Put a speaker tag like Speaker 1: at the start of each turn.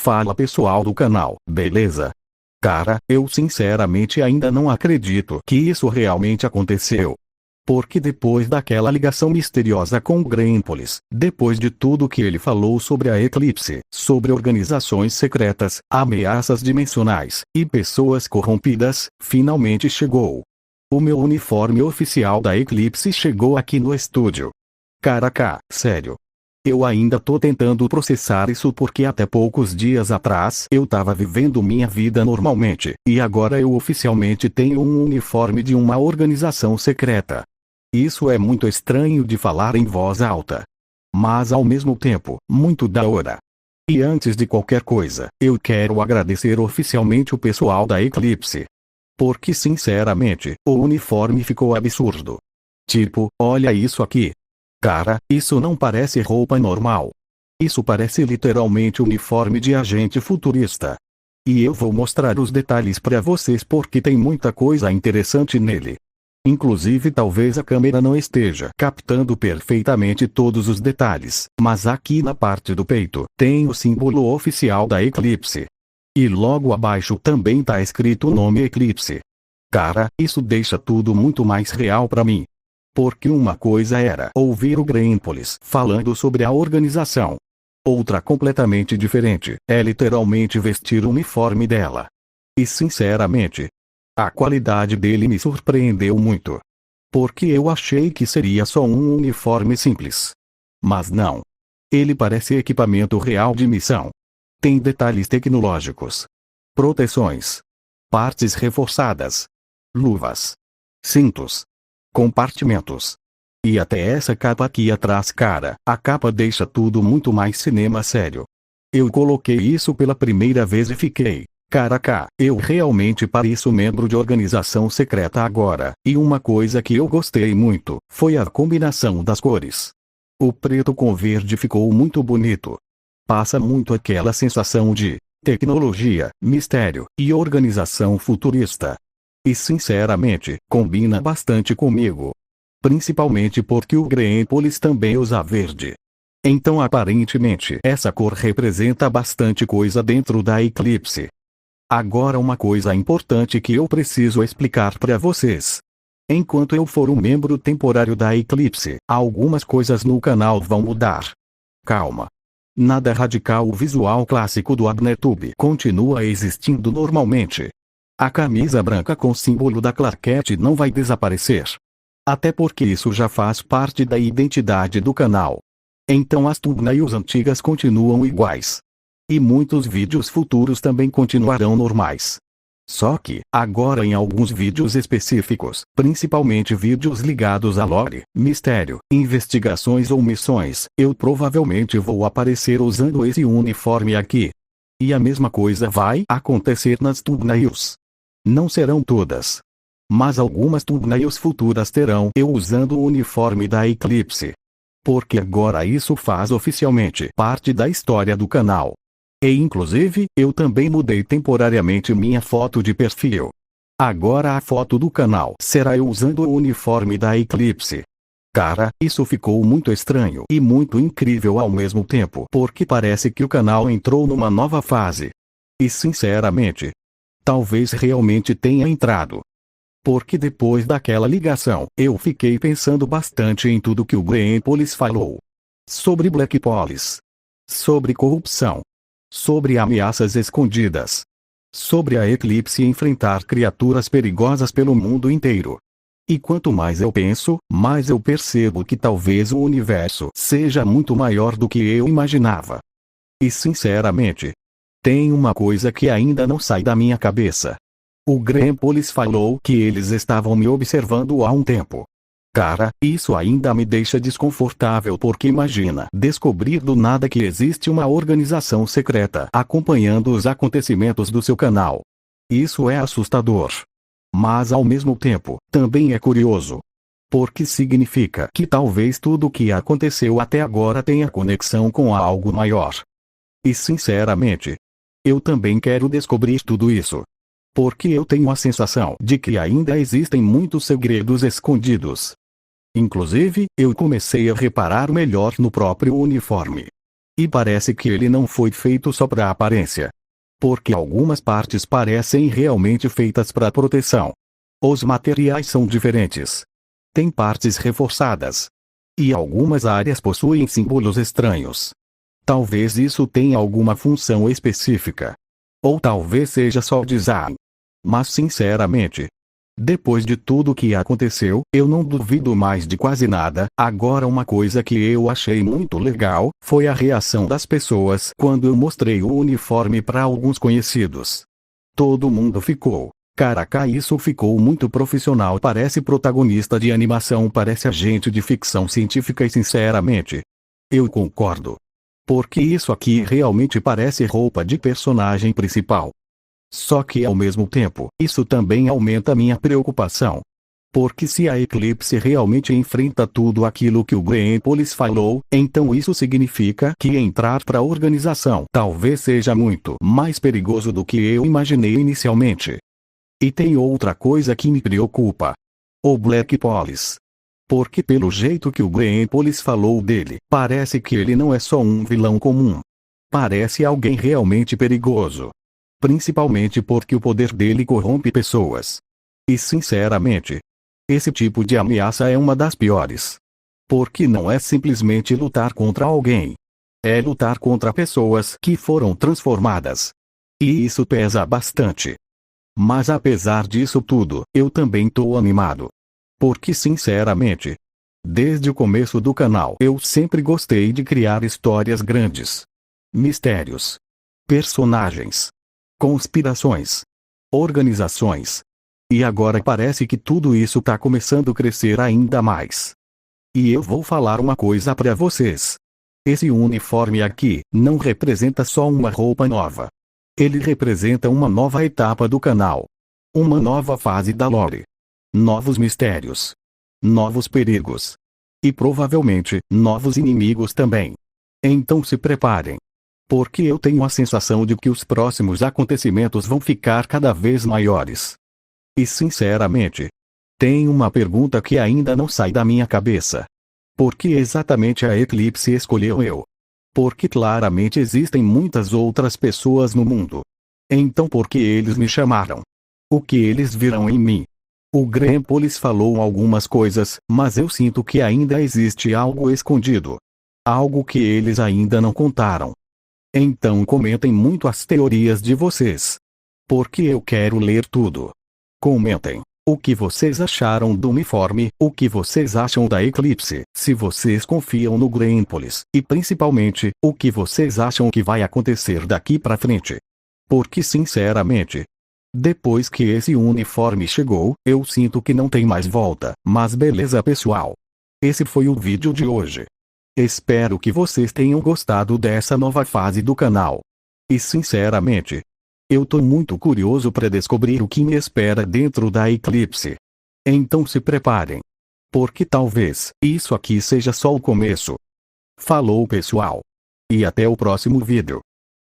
Speaker 1: Fala pessoal do canal, beleza? Cara, eu sinceramente ainda não acredito que isso realmente aconteceu. Porque depois daquela ligação misteriosa com o Greenpolis, depois de tudo que ele falou sobre a Eclipse, sobre organizações secretas, ameaças dimensionais e pessoas corrompidas, finalmente chegou. O meu uniforme oficial da Eclipse chegou aqui no estúdio. Caraca, sério. Eu ainda tô tentando processar isso porque até poucos dias atrás eu tava vivendo minha vida normalmente, e agora eu oficialmente tenho um uniforme de uma organização secreta. Isso é muito estranho de falar em voz alta. Mas ao mesmo tempo, muito da hora. E antes de qualquer coisa, eu quero agradecer oficialmente o pessoal da Eclipse. Porque sinceramente, o uniforme ficou absurdo. Tipo, olha isso aqui. Cara, isso não parece roupa normal. Isso parece literalmente uniforme de agente futurista. E eu vou mostrar os detalhes pra vocês porque tem muita coisa interessante nele. Inclusive talvez a câmera não esteja captando perfeitamente todos os detalhes, mas aqui na parte do peito, tem o símbolo oficial da Eclipse. E logo abaixo também tá escrito o nome Eclipse. Cara, isso deixa tudo muito mais real pra mim. Porque uma coisa era ouvir o Greenpolis falando sobre a organização. Outra completamente diferente é literalmente vestir o uniforme dela. E sinceramente, a qualidade dele me surpreendeu muito. Porque eu achei que seria só um uniforme simples. Mas não. Ele parece equipamento real de missão. Tem detalhes tecnológicos. Proteções. Partes reforçadas. Luvas. Cintos. Compartimentos. E até essa capa aqui atrás, cara, a capa deixa tudo muito mais cinema sério. Eu coloquei isso pela primeira vez e fiquei, caraca, eu realmente pareço membro de organização secreta agora. E uma coisa que eu gostei muito, foi a combinação das cores. O preto com verde ficou muito bonito. Passa muito aquela sensação de tecnologia, mistério e organização futurista. E sinceramente, combina bastante comigo. Principalmente porque o Greenpolis também usa verde. Então aparentemente essa cor representa bastante coisa dentro da Eclipse. Agora uma coisa importante que eu preciso explicar para vocês. Enquanto eu for um membro temporário da Eclipse, algumas coisas no canal vão mudar. Calma. Nada radical, o visual clássico do AbnerTube continua existindo normalmente. A camisa branca com símbolo da Clarket não vai desaparecer. Até porque isso já faz parte da identidade do canal. Então as thumbnails antigas continuam iguais. E muitos vídeos futuros também continuarão normais. Só que, agora em alguns vídeos específicos, principalmente vídeos ligados a lore, mistério, investigações ou missões, eu provavelmente vou aparecer usando esse uniforme aqui. E a mesma coisa vai acontecer nas thumbnails. Não serão todas. Mas algumas thumbnails futuras terão eu usando o uniforme da Eclipse. Porque agora isso faz oficialmente parte da história do canal. E inclusive, eu também mudei temporariamente minha foto de perfil. Agora a foto do canal será eu usando o uniforme da Eclipse. Cara, isso ficou muito estranho e muito incrível ao mesmo tempo porque parece que o canal entrou numa nova fase. E sinceramente, talvez realmente tenha entrado. Porque depois daquela ligação, eu fiquei pensando bastante em tudo que o Greenpolis falou. Sobre Blackpolis. Sobre corrupção. Sobre ameaças escondidas. Sobre a Eclipse enfrentar criaturas perigosas pelo mundo inteiro. E quanto mais eu penso, mais eu percebo que talvez o universo seja muito maior do que eu imaginava. E sinceramente, tem uma coisa que ainda não sai da minha cabeça. O Greenpolis falou que eles estavam me observando há um tempo. Cara, isso ainda me deixa desconfortável porque imagina descobrir do nada que existe uma organização secreta acompanhando os acontecimentos do seu canal. Isso é assustador. Mas ao mesmo tempo, também é curioso. Porque significa que talvez tudo o que aconteceu até agora tenha conexão com algo maior. E sinceramente, eu também quero descobrir tudo isso. Porque eu tenho a sensação de que ainda existem muitos segredos escondidos. Inclusive, eu comecei a reparar melhor no próprio uniforme. E parece que ele não foi feito só para aparência. Porque algumas partes parecem realmente feitas para proteção. Os materiais são diferentes. Tem partes reforçadas. E algumas áreas possuem símbolos estranhos. Talvez isso tenha alguma função específica. Ou talvez seja só design. Mas sinceramente, depois de tudo que aconteceu, eu não duvido mais de quase nada. Agora, uma coisa que eu achei muito legal foi a reação das pessoas quando eu mostrei o uniforme para alguns conhecidos. Todo mundo ficou: caraca, isso ficou muito profissional, parece protagonista de animação, parece agente de ficção científica. E sinceramente, eu concordo. Porque isso aqui realmente parece roupa de personagem principal. Só que ao mesmo tempo, isso também aumenta minha preocupação. Porque se a Eclipse realmente enfrenta tudo aquilo que o Greenpolis falou, então isso significa que entrar para a organização talvez seja muito mais perigoso do que eu imaginei inicialmente. E tem outra coisa que me preocupa. O Black Polis. Porque pelo jeito que o Greenpolis falou dele, parece que ele não é só um vilão comum. Parece alguém realmente perigoso. Principalmente porque o poder dele corrompe pessoas. E sinceramente, esse tipo de ameaça é uma das piores. Porque não é simplesmente lutar contra alguém. É lutar contra pessoas que foram transformadas. E isso pesa bastante. Mas apesar disso tudo, eu também tô animado. Porque sinceramente, desde o começo do canal eu sempre gostei de criar histórias grandes. Mistérios. Personagens. Conspirações. Organizações. E agora parece que tudo isso tá começando a crescer ainda mais. E eu vou falar uma coisa pra vocês. Esse uniforme aqui não representa só uma roupa nova. Ele representa uma nova etapa do canal. Uma nova fase da lore. Novos mistérios. Novos perigos. E provavelmente, novos inimigos também. Então se preparem. Porque eu tenho a sensação de que os próximos acontecimentos vão ficar cada vez maiores. E sinceramente, tem uma pergunta que ainda não sai da minha cabeça. Por que exatamente a Eclipse escolheu eu? Porque claramente existem muitas outras pessoas no mundo. Então por que eles me chamaram? O que eles viram em mim? O Greenpolis falou algumas coisas, mas eu sinto que ainda existe algo escondido. Algo que eles ainda não contaram. Então comentem muito as teorias de vocês. Porque eu quero ler tudo. Comentem o que vocês acharam do uniforme, o que vocês acham da Eclipse, se vocês confiam no Greenpolis, e principalmente, o que vocês acham que vai acontecer daqui pra frente. Porque sinceramente, depois que esse uniforme chegou, eu sinto que não tem mais volta. Mas beleza, pessoal. Esse foi o vídeo de hoje. Espero que vocês tenham gostado dessa nova fase do canal. E sinceramente, eu tô muito curioso para descobrir o que me espera dentro da Eclipse. Então se preparem. Porque talvez isso aqui seja só o começo. Falou, pessoal. E até o próximo vídeo.